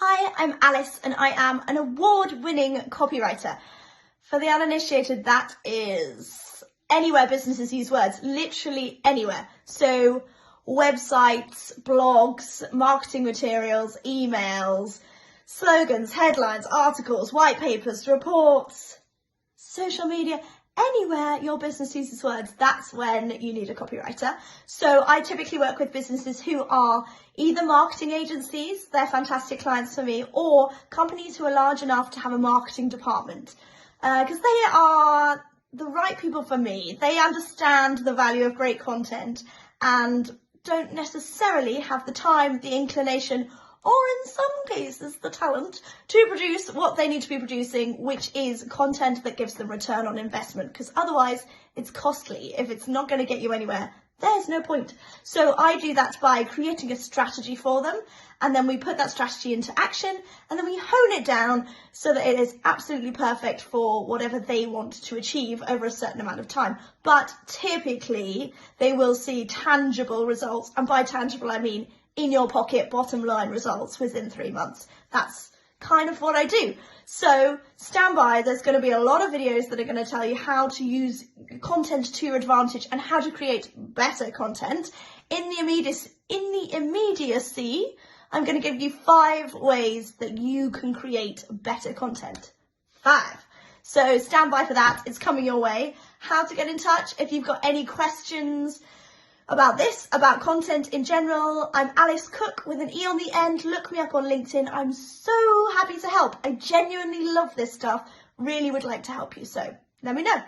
Hi, I'm Alice and I am an award-winning copywriter. For the uninitiated, that is anywhere businesses use words, literally anywhere. So websites, blogs, marketing materials, emails, slogans, headlines, articles, white papers, reports, social media, anywhere your business uses words, that's when you need a copywriter. So I typically work with businesses who are either marketing agencies, they're fantastic clients for me, or companies who are large enough to have a marketing department, because they are the right people for me. They understand the value of great content and don't necessarily have the time, the inclination, or in some cases the talent to produce what they need to be producing, which is content that gives them return on investment, because otherwise it's costly. If it's not going to get you anywhere, there's no point. So I do that by creating a strategy for them, and then we put that strategy into action, and then we hone it down so that it is absolutely perfect for whatever they want to achieve over a certain amount of time. But typically they will see tangible results, and by tangible I mean in your pocket, bottom line results within 3 months. That's kind of what I do. So stand by, there's going to be a lot of videos that are going to tell you how to use content to your advantage and how to create better content. In the immediacy, I'm going to give you 5 ways that you can create better content. 5. So stand by for that, it's coming your way. How to get in touch if you've got any questions about this, about content in general. I'm Alice Cook with an E on the end. Look me up on LinkedIn. I'm so happy to help. I genuinely love this stuff. Really would like to help you. So let me know.